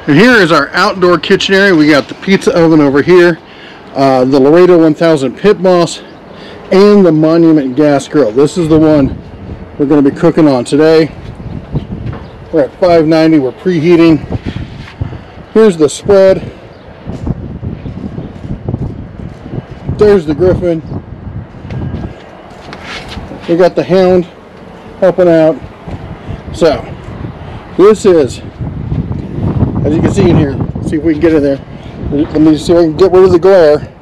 And here is our outdoor kitchen area. We got the pizza oven over here, the Laredo 1000 pit boss, and the Monument gas grill. This is the one we're going to be cooking on today. We're at 590. We're preheating. Here's the spread. There's the Griffin. We got the Hound helping out. So this is, as you can see in here, see if we can get in there. Let me see if I can get rid of the glare.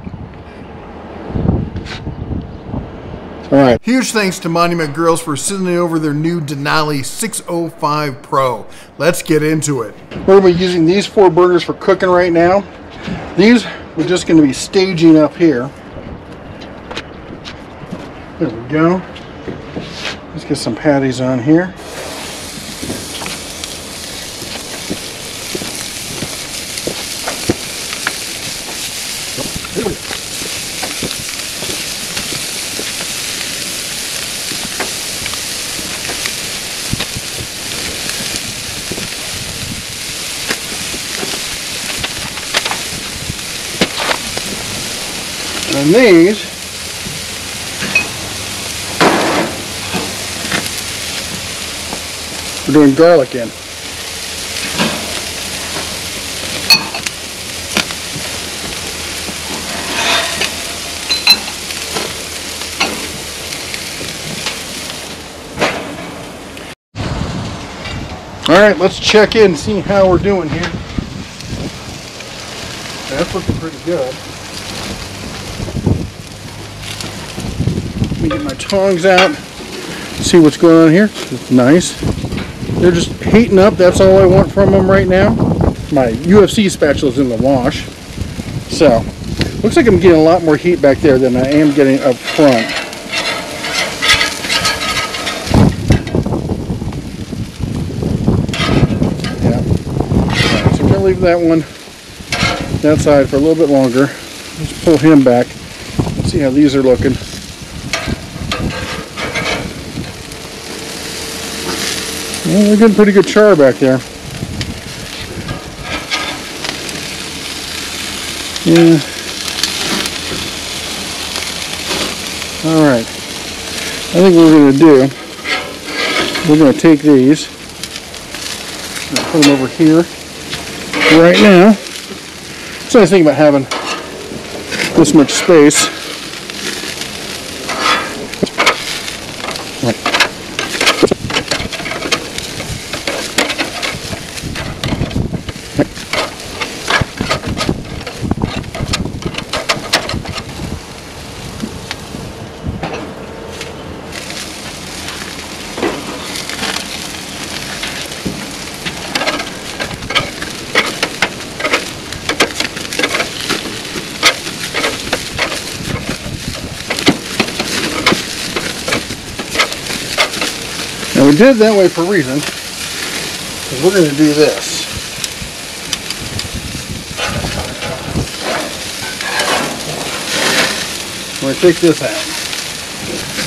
All right. Huge thanks to Monument Grills for sending over their new Denali 605 Pro. Let's get into it. We're going to be using these 4 burgers for cooking right now. These we're just going to be staging up here. There we go. Let's get some patties on here. And these we're doing garlic in. All right, let's check in and see how we're doing here. That's looking pretty good. Let me get my tongs out, see what's going on here. It's nice. They're just heating up. That's all I want from them right now. My UFC spatula's in the wash. So, looks like I'm getting a lot more heat back there than I am getting up front. Yeah. Alright, so we're going to leave that one that side for a little bit longer. Let's pull him back. Let's see how these are looking. Well, they're getting pretty good char back there. Yeah. Alright. I think what we're going to do, we're going to take these, and put them over here. Right now, it's a nice thing about having this much space. Now we did that way for a reason, because we're going to do this. I'm going to take this out.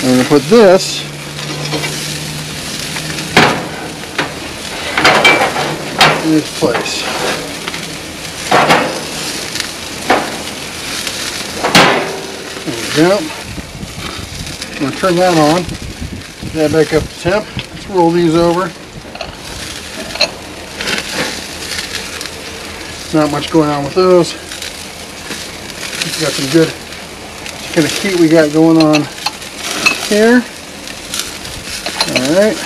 I'm going to put this in its place. There we go. I'm going to turn that on. That back up to temp. Let's roll these over. Not much going on with those. We've got some good kind of heat we got going on here. Alright.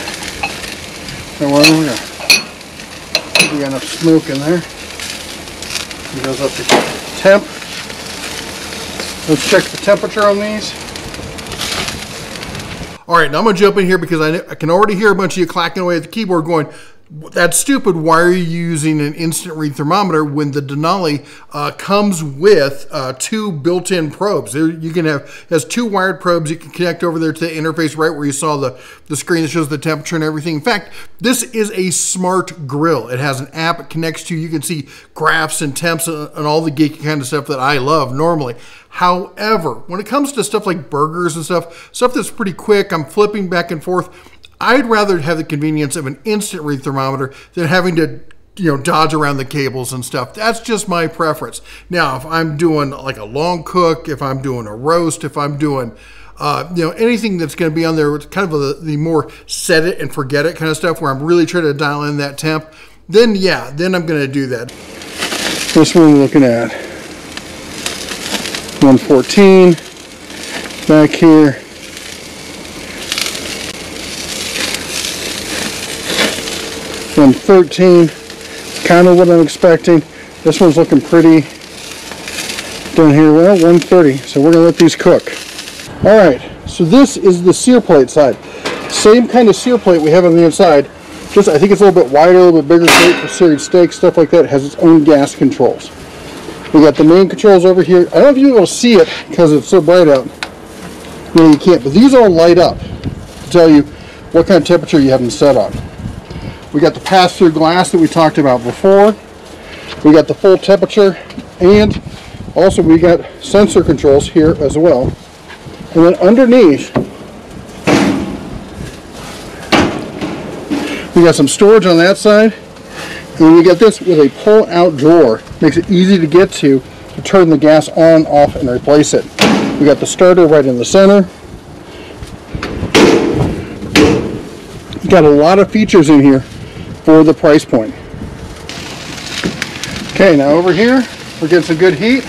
Now we got enough smoke in there. It goes up to temp. Let's check the temperature on these. All right, now I'm going to jump in here because I can already hear a bunch of you clacking away at the keyboard going, that's stupid. Why are you using an instant read thermometer when the Denali comes with 2 built-in probes? You can has 2 wired probes. You can connect over there to the interface right where you saw the screen that shows the temperature and everything. In fact, this is a smart grill. It has an app it connects to. You can see graphs and temps and all the geeky kind of stuff that I love normally. However, when it comes to stuff like burgers and stuff that's pretty quick, I'm flipping back and forth, I'd rather have the convenience of an instant read thermometer than having to dodge around the cables and stuff. That's just my preference. Now, if I'm doing like a long cook, if I'm doing a roast, if I'm doing anything that's going to be on there, kind of the more set it and forget it kind of stuff, where I'm really trying to dial in that temp, then yeah, then I'm going to do that. This one we're looking at 114 back here. 113, kind of what I'm expecting. This one's looking pretty down here. Well, 130. So we're gonna let these cook. All right. So this is the sear plate side. Same kind of sear plate we have on the inside. Just I think it's a little bit wider, a little bit bigger, great for searing steaks, stuff like that. It has its own gas controls. We got the main controls over here. I don't know if you're able to see it because it's so bright out. No, you can't. But these all light up to tell you what kind of temperature you have them set on. We got the pass-through glass that we talked about before. We got the full temperature, and also we got sensor controls here as well. And then underneath, we got some storage on that side, and we got this with a pull-out drawer. Makes it easy to get to turn the gas on, off, and replace it. We got the starter right in the center. We got a lot of features in here for the price point. Okay, now over here, we're getting some good heat.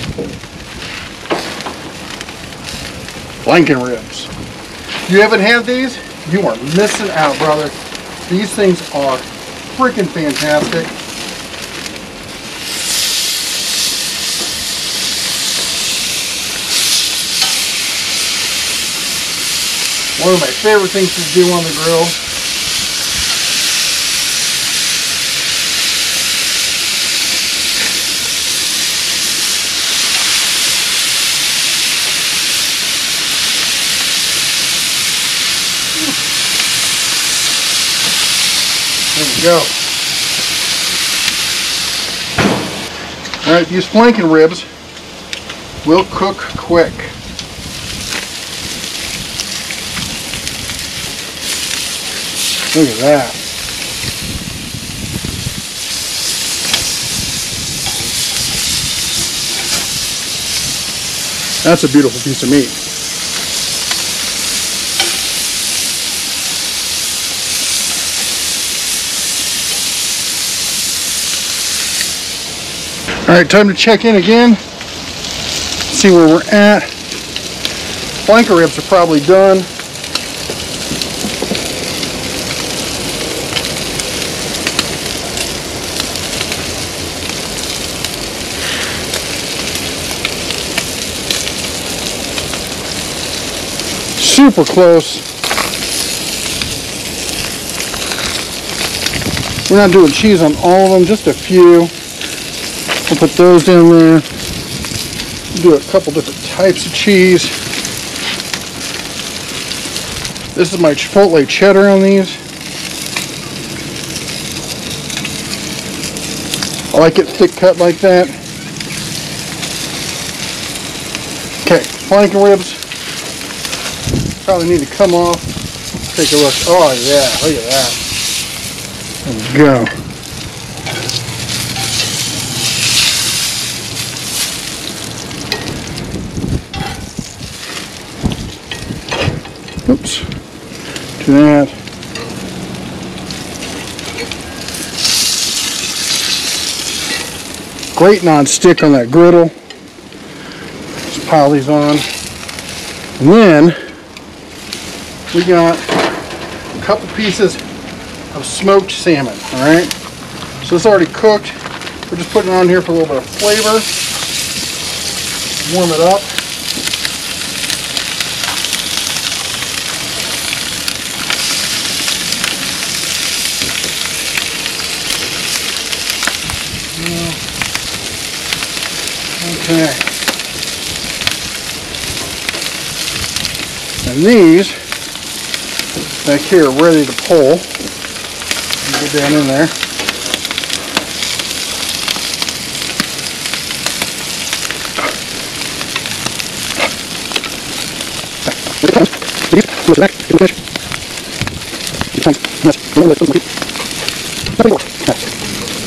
Blanket ribs. If you haven't had these, you are missing out, brother. These things are freaking fantastic. One of my favorite things to do on the grill. There we go. All right, these flanking ribs will cook quick. Look at that. That's a beautiful piece of meat. All right, time to check in again. See where we're at. Flanker ribs are probably done. Super close. We're not doing cheese on all of them, just a few. We'll put those down there. Do a couple different types of cheese. This is my Chipotle cheddar on these. I like it thick cut like that. Okay, flanking ribs. Probably need to come off. Take a look. Oh yeah, look at that. There we go. Oops. Do that. Great non-stick on that griddle. Just pile these on. And then we got a couple pieces of smoked salmon, alright? So it's already cooked. We're just putting it on here for a little bit of flavor. Warm it up. Okay. And these back here are ready to pull. Get down in there.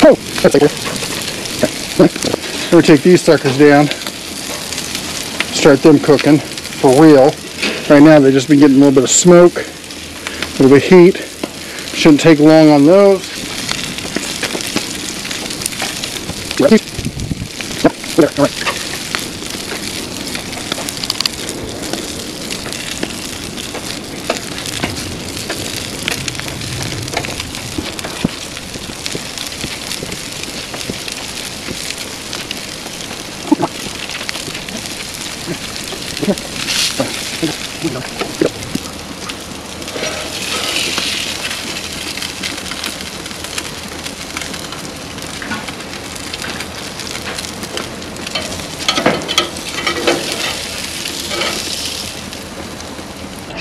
Oh. We're gonna take these suckers down, start them cooking for real. Right now they've just been getting a little bit of smoke, a little bit of heat. Shouldn't take long on those.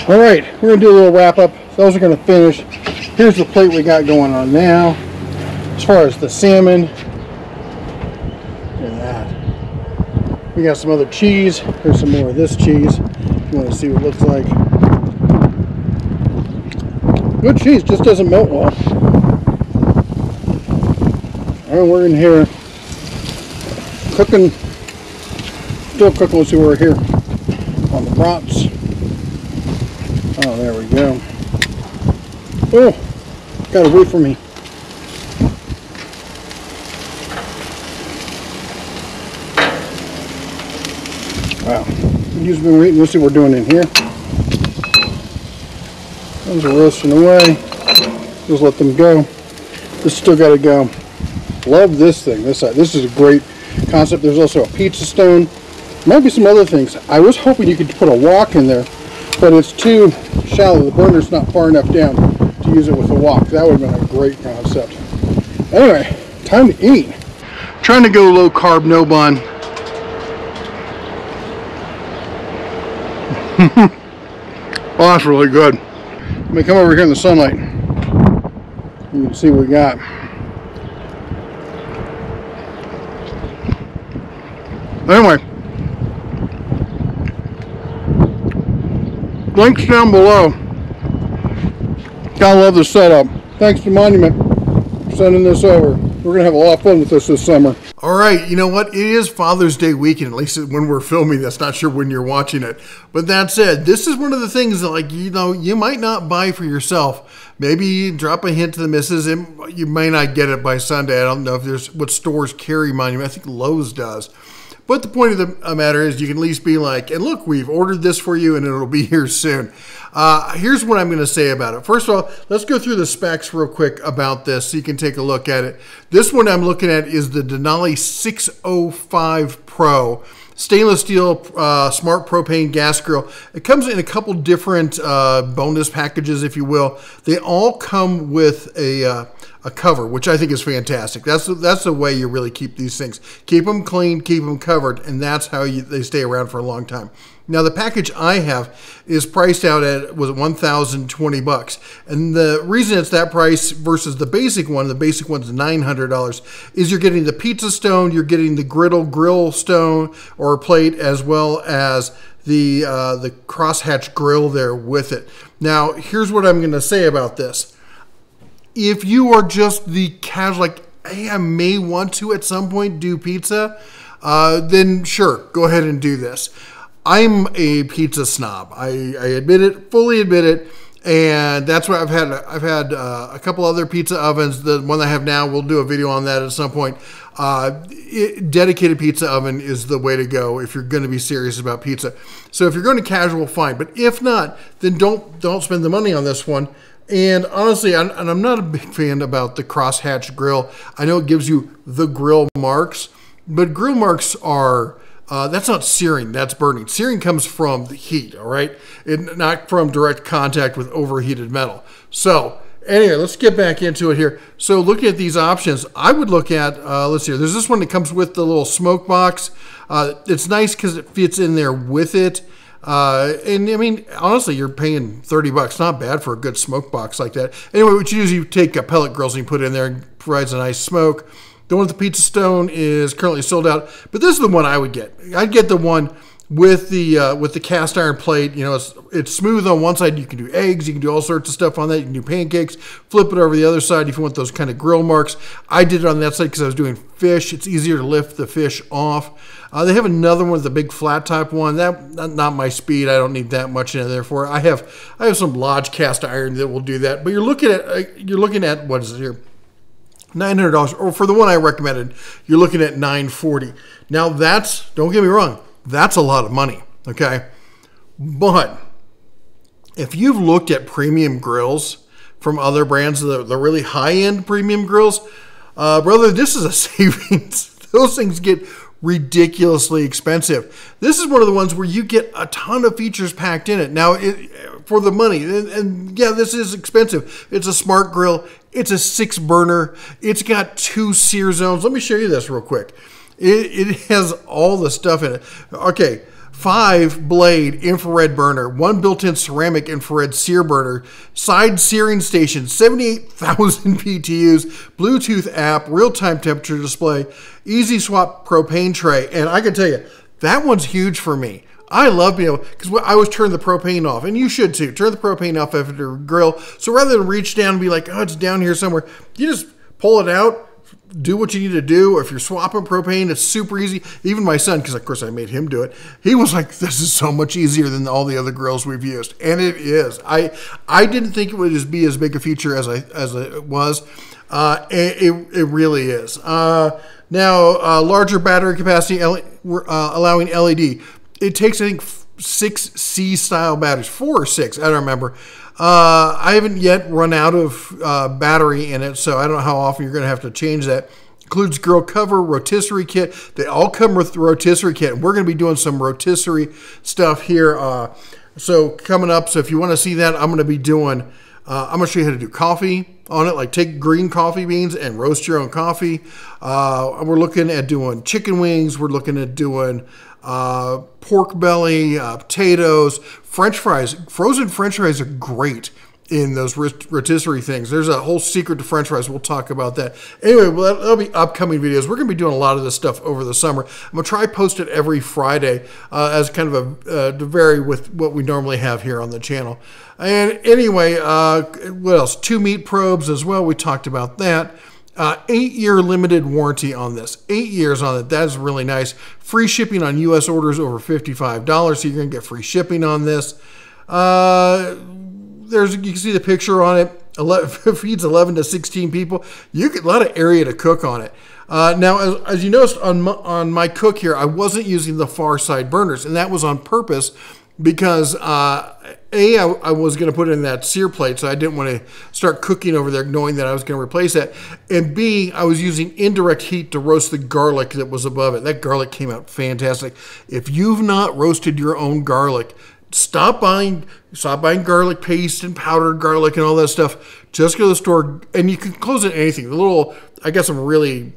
All right, we're gonna do a little wrap up. Those are gonna finish. Here's the plate we got going on now. As far as the salmon, look at that. We got some other cheese. Here's some more of this cheese. If you want to see what it looks like. Good cheese, just doesn't melt well. All right, we're in here cooking, still cooking. Let's see where we're here on the brats. Oh, there we go. Oh, got away from me. Wow. You've been waiting. Let's see what we're doing in here. Those are roasting away. Just let them go. This still got to go. Love this thing. This is a great concept. There's also a pizza stone. Might be some other things. I was hoping you could put a wok in there, but it's too shallow. The burner's not far enough down to use it with a wok. That would have been a great concept. Anyway, time to eat. Trying to go low carb, no bun. Oh, that's really good. Let me come over here in the sunlight. You can see what we got. Anyway, links down below. Gotta love the setup. Thanks to Monument for sending this over. We're gonna have a lot of fun with this summer. All right, you know what? It is Father's Day weekend, at least when we're filming this. Not sure when you're watching it. But that said, this is one of the things that, like, you know, you might not buy for yourself. Maybe drop a hint to the missus, and you may not get it by Sunday. I don't know if there's what stores carry Monument. I think Lowe's does. But the point of the matter is you can at least be like, and look, we've ordered this for you and it'll be here soon. Here's what I'm going to say about it. First of all, let's go through the specs real quick about this so you can take a look at it. This one I'm looking at is the Denali 605 Pro. Stainless steel smart propane gas grill. It comes in a couple different bonus packages, if you will. They all come with a cover, which I think is fantastic. That's the way you really keep these things. Keep them clean, keep them covered, and that's how they stay around for a long time. Now, the package I have is priced out at, was it $1,020? And the reason it's that price versus the basic one's $900, is you're getting the pizza stone, you're getting the grill stone or plate, as well as the crosshatch grill there with it. Now, here's what I'm going to say about this. If you are just the casual, like, hey, I may want to at some point do pizza, then sure, go ahead and do this. I'm a pizza snob. I admit it, fully admit it, and that's why I've had a couple other pizza ovens. The one I have now, we'll do a video on that at some point. Dedicated pizza oven is the way to go if you're going to be serious about pizza. So if you're going to casual, fine. But if not, then don't spend the money on this one. And honestly, I'm not a big fan about the crosshatch grill. I know it gives you the grill marks, but grill marks are, that's not searing, that's burning. Searing comes from the heat, all right? Not from direct contact with overheated metal. So anyway, let's get back into it here. So looking at these options, I would look at, let's see, there's this one that comes with the little smoke box. It's nice because it fits in there with it. And I mean, honestly, you're paying $30. Not bad for a good smoke box like that. Anyway, what you do is you take pellet grills and you put it in there and provides a nice smoke. The one with the pizza stone is currently sold out, but this is the one I would get. I'd get the one with the cast iron plate. You know, it's smooth on one side. You can do eggs. You can do all sorts of stuff on that. You can do pancakes. Flip it over the other side if you want those kind of grill marks. I did it on that side because I was doing fish. It's easier to lift the fish off. They have another one with the big flat type one. That not my speed. I don't need that much in there for it. I have some Lodge cast iron that will do that. But you're looking at what is it here? $900, or for the one I recommended, you're looking at $940. Now don't get me wrong, that's a lot of money, okay? But if you've looked at premium grills from other brands, the really high-end premium grills, brother, this is a savings. Those things get ridiculously expensive. This is one of the ones where you get a ton of features packed in it. Now, for the money, and yeah, this is expensive. It's a smart grill. It's a 6-burner. It's got 2 sear zones. Let me show you this real quick. It has all the stuff in it. Okay, 5-blade infrared burner, 1 built-in ceramic infrared sear burner, side searing station, 78,000 BTUs, Bluetooth app, real-time temperature display, easy swap propane tray. And I can tell you, that one's huge for me. I love being able, because I always turn the propane off, and you should too. Turn the propane off after your grill. So rather than reach down and be like, oh, it's down here somewhere, you just pull it out, do what you need to do. Or if you're swapping propane, it's super easy. Even my son, because of course I made him do it, he was like, this is so much easier than all the other grills we've used. And it is. I didn't think it would just be as big a feature as it was. It really is. Now, larger battery capacity, allowing LED. It takes, I think, 6 C-style batteries, 4 or 6, I don't remember. I haven't yet run out of battery in it, so I don't know how often you're going to have to change that. Includes grill cover, rotisserie kit. They all come with the rotisserie kit. We're going to be doing some rotisserie stuff here. So coming up, so if you want to see that, I'm going to be doing, I'm going to show you how to do coffee on it, like take green coffee beans and roast your own coffee. We're looking at doing chicken wings. We're looking at doing pork belly, potatoes, French fries. Frozen French fries are great in those rotisserie things. There's a whole secret to French fries. We'll talk about that. Anyway, well, that'll be upcoming videos. We're going to be doing a lot of this stuff over the summer. I'm going to try post it every Friday as kind of to vary with what we normally have here on the channel. And anyway, what else? 2 meat probes as well. We talked about that. 8-year limited warranty on this. 8 years on it. That is really nice. Free shipping on U.S. orders over $55. So you're going to get free shipping on this. You can see the picture on it. It feeds 11 to 16 people. You get a lot of area to cook on it. Now, as you noticed on my cook here, I wasn't using the far side burners, and that was on purpose because I was going to put it in that sear plate, so I didn't want to start cooking over there knowing that I was going to replace that. And B, I was using indirect heat to roast the garlic that was above it. That garlic came out fantastic. If you've not roasted your own garlic, stop buying garlic paste and powdered garlic and all that stuff. Just go to the store, and you can close it anything. The little, I got some really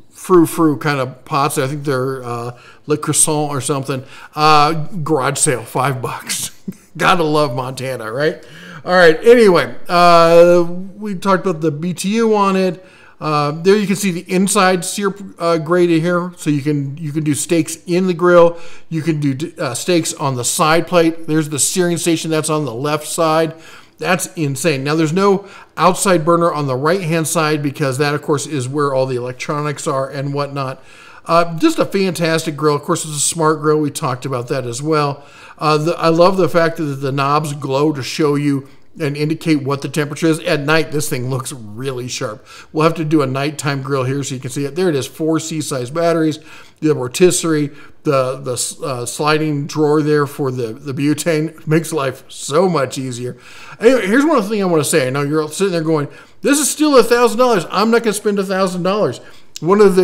frou-frou kind of pots. I think they're Le Croissant or something. Garage sale, $5. Gotta love Montana, right? All right. Anyway, we talked about the BTU on it. There you can see the inside sear grated here, so you can do steaks in the grill. You can do steaks on the side plate. There's the searing station that's on the left side. That's insane. Now, there's no outside burner on the right-hand side because that, of course, is where all the electronics are and whatnot. Just a fantastic grill. Of course, it's a smart grill. We talked about that as well. I love the fact that the knobs glow to show you and indicate what the temperature is. At night, this thing looks really sharp. We'll have to do a nighttime grill here so you can see it. There it is, 4 C-size batteries, the rotisserie, the sliding drawer there for the butane. Makes life so much easier. Anyway, here's one thing I want to say. I know you're sitting there going, this is still $1,000. I'm not going to spend $1,000. One of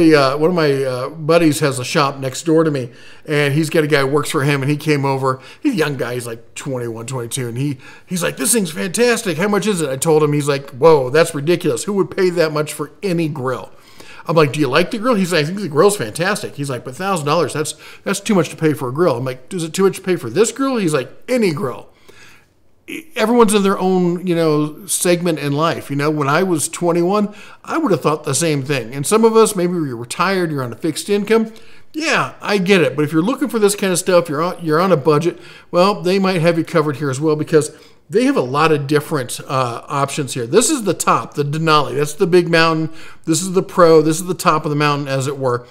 my buddies has a shop next door to me, and he's got a guy who works for him, and he came over. He's a young guy. He's like 21, 22, and he's like, this thing's fantastic. How much is it? I told him. He's like, whoa, that's ridiculous. Who would pay that much for any grill? I'm like, do you like the grill? He's like, I think the grill's fantastic. He's like, but $1,000, that's too much to pay for a grill. I'm like, is it too much to pay for this grill? He's like, any grill. Everyone's in their own, segment in life. When I was 21, I would have thought the same thing. And some of us, maybe you're retired, you're on a fixed income. Yeah, I get it. But if you're looking for this kind of stuff, you're on a budget, well, they might have you covered here as well because they have a lot of different options here. This is the top, the Denali. That's the big mountain. This is the Pro. This is the top of the mountain, as it were.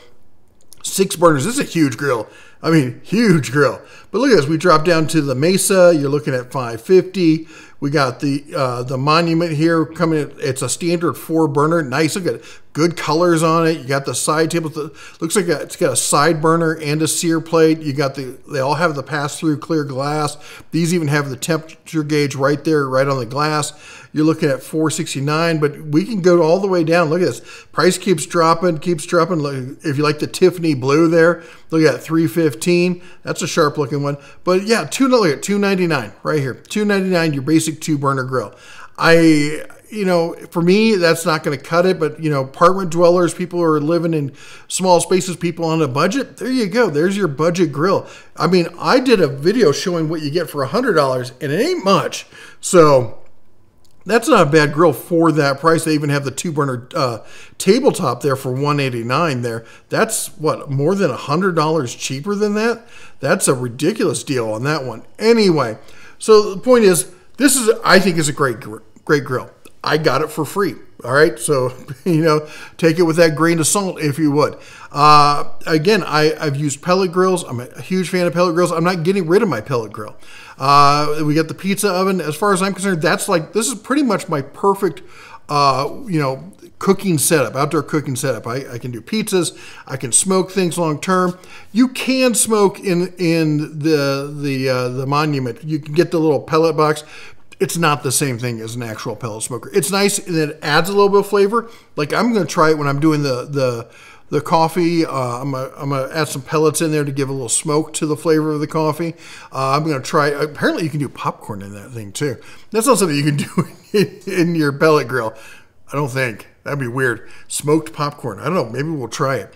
6 burners. This is a huge grill. I mean, huge grill. But look at this. We drop down to the Mesa. You're looking at 550. We got the Monument here coming in. It's a standard 4-burner. Nice. Look at it. Good colors on it. You got the side table. Looks like it's got a side burner and a sear plate. You got they all have the pass-through clear glass. These even have the temperature gauge right there, right on the glass. You're looking at $469, but we can go all the way down. Look at this. Price keeps dropping. Look, if you like the Tiffany blue there, look at $315. That's a sharp looking one. But yeah, look at $299 right here. $299, your basic 2-burner grill. For me, that's not going to cut it, but apartment dwellers, people who are living in small spaces, people on a budget, there you go. There's your budget grill. I mean, I did a video showing what you get for $100, and it ain't much. So that's not a bad grill for that price. They even have the 2-burner tabletop there for $189 there. That's what, more than $100 cheaper than that? That's a ridiculous deal on that one. Anyway, so the point is, I think is a great grill. I got it for free. All right. So, take it with that grain of salt, if you would. Again, I've used pellet grills. I'm a huge fan of pellet grills. I'm not getting rid of my pellet grill. We got the pizza oven. As far as I'm concerned, this is pretty much my perfect, cooking setup, outdoor cooking setup. I can do pizzas. I can smoke things long term. You can smoke in the Monument. You can get the little pellet box. It's not the same thing as an actual pellet smoker. It's nice and it adds a little bit of flavor. Like I'm going to try it when I'm doing the coffee. I'm gonna add some pellets in there to give a little smoke to the flavor of the coffee. I'm going to try. Apparently, you can do popcorn in that thing too. That's not something you can do in your pellet grill. I don't think that'd be weird. Smoked popcorn. I don't know. Maybe we'll try it.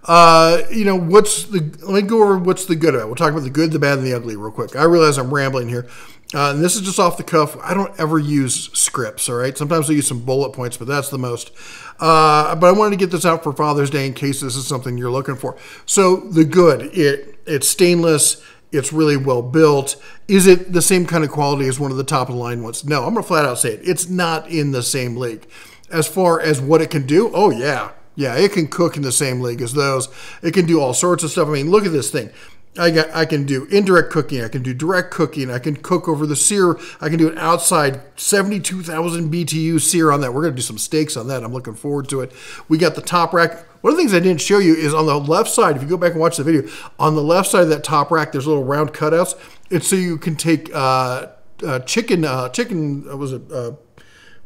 Let me go over what's the good of it. We'll talk about the good, the bad, and the ugly real quick. I realize I'm rambling here. And this is just off the cuff. I don't ever use scripts, all right? Sometimes I use some bullet points, but that's the most. But I wanted to get this out for Father's Day in case this is something you're looking for. So the good, it's stainless. It's really well built. Is it the same kind of quality as one of the top of the line ones? No, I'm going to flat out say it. It's not in the same league. As far as what it can do, oh yeah. Yeah, it can cook in the same league as those. It can do all sorts of stuff. I mean, look at this thing. I can do indirect cooking. I can do direct cooking. I can cook over the sear. I can do an outside 72,000 BTU sear on that. We're going to do some steaks on that. I'm looking forward to it. We got the top rack. One of the things I didn't show you is on the left side, if you go back and watch the video, on the left side of that top rack, there's little round cutouts. It's so you can take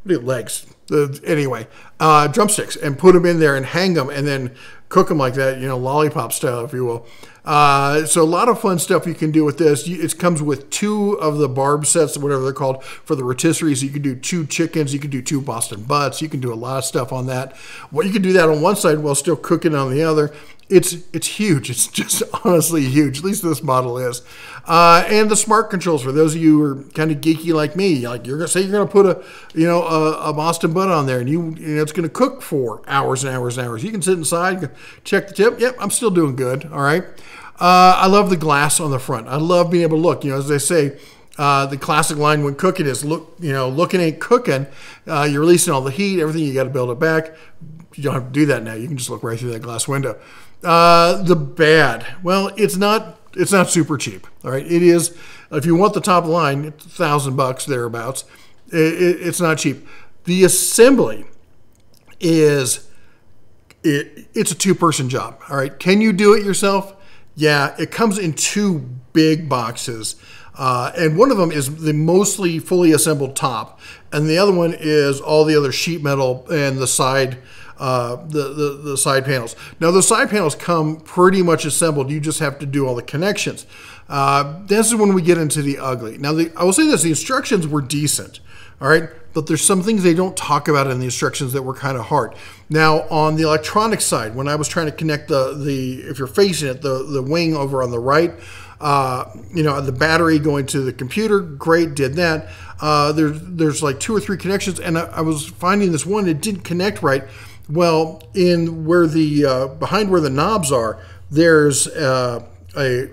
legs. Drumsticks and put them in there and hang them and then cook them like that, lollipop style, if you will. So a lot of fun stuff you can do with this. It comes with 2 of the barb sets, whatever they're called, for the rotisseries. You can do 2 chickens. You can do 2 Boston butts. You can do a lot of stuff on that. Well, you can do that on one side while still cooking on the other. It's huge. It's just honestly huge. At least this model is. And the smart controls for those of you who are kind of geeky like me. Like you're gonna put a Boston butt on there, and it's gonna cook for hours and hours and hours. You can sit inside, check the tip. Yep, I'm still doing good. All right. I love the glass on the front. I love being able to look. As they say, the classic line when cooking is looking ain't cooking. You're releasing all the heat, everything. You got to build it back. You don't have to do that now. You can just look right through that glass window. The bad, well, it's not super cheap. All right, it is. If you want the top line, it's $1,000 thereabouts. It's not cheap. The assembly is it's a 2-person job. All right, can you do it yourself? Yeah, it comes in 2 big boxes. And one of them is the mostly fully assembled top, and the other one is all the other sheet metal and the side the side panels. Now the side panels come pretty much assembled. You just have to do all the connections. This is when we get into the ugly. Now I will say this: the instructions were decent, all right, but there's some things they don't talk about in the instructions that were kind of hard. Now on the electronic side, when I was trying to connect if you're facing it, the wing over on the right. The battery going to the computer, great, did that. There's like 2 or 3 connections, and I was finding this one, it didn't connect right. Well, in where behind where the knobs are, there's a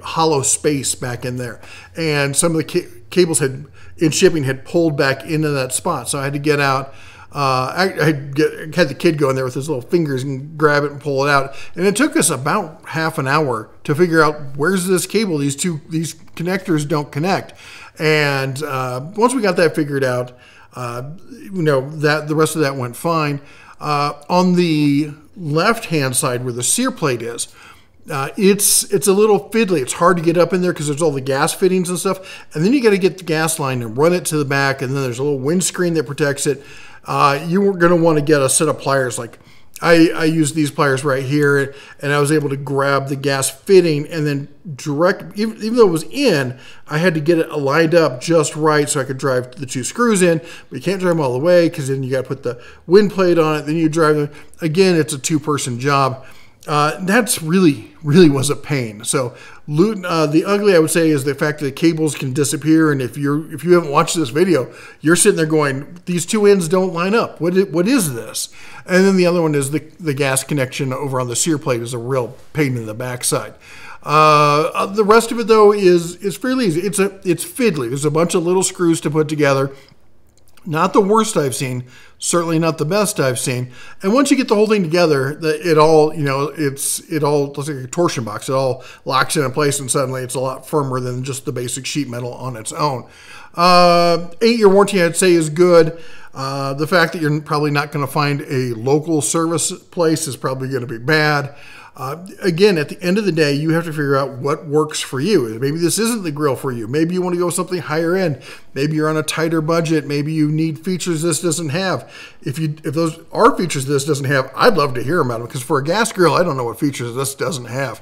hollow space back in there, and some of the cables had in shipping had pulled back into that spot. So I had to get out. I had the kid go in there with his little fingers and grab it and pull it out, and it took us about half an hour to figure out where's this cable. These connectors don't connect, and once we got that figured out, that the rest of that went fine. On the left-hand side where the sear plate is, it's a little fiddly. It's hard to get up in there because there's all the gas fittings and stuff, and then you got to get the gas line and run it to the back, and then there's a little windscreen that protects it. You were going to want to get a set of pliers. Like I used these pliers right here, and I was able to grab the gas fitting and then even though it was in, I had to get it lined up just right so I could drive the 2 screws in, but you can't drive them all the way because then you got to put the wind plate on it, then you drive them. Again, it's a 2-person job. That's really was a pain. So the ugly, I would say, is the fact that the cables can disappear. And if you haven't watched this video, you're sitting there going, these 2 ends don't line up. What is this? And then the other one is the gas connection over on the sear plate is a real pain in the backside. The rest of it though is fairly easy. It's fiddly. There's a bunch of little screws to put together. Not the worst I've seen, certainly not the best I've seen. And once you get the whole thing together, it all looks like a torsion box. It all locks in place, and suddenly it's a lot firmer than just the basic sheet metal on its own. 8-year warranty, I'd say, is good. The fact that you're probably not going to find a local service place is probably going to be bad. Again, at the end of the day, you have to figure out what works for you. Maybe this isn't the grill for you. Maybe you want to go with something higher end. Maybe you're on a tighter budget. Maybe you need features this doesn't have. If those are features this doesn't have, I'd love to hear about them, because for a gas grill, I don't know what features this doesn't have.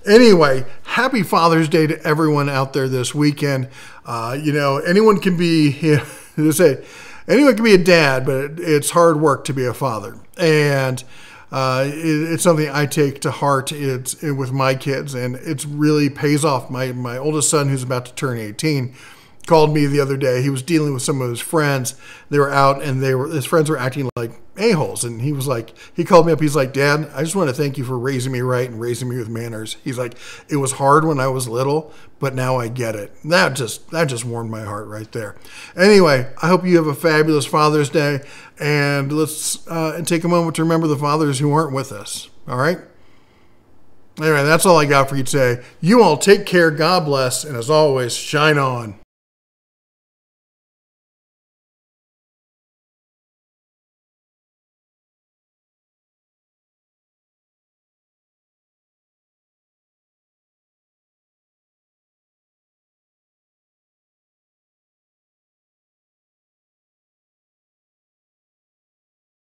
Anyway, happy Father's Day to everyone out there this weekend. Anyone can be, anyone can be a dad, but it's hard work to be a father. And it's something I take to heart. It's with my kids, and it really pays off. My oldest son, who's about to turn 18, called me the other day. He was dealing with some of his friends. They were out, and his friends were acting like a-holes. And he called me up. He's like, Dad, I just want to thank you for raising me right and raising me with manners. He's like, it was hard when I was little, but now I get it. That just warmed my heart right there. Anyway, I hope you have a fabulous Father's Day, and let's take a moment to remember the fathers who aren't with us. All right? Anyway, that's all I got for you today. You all take care. God bless. And as always, shine on.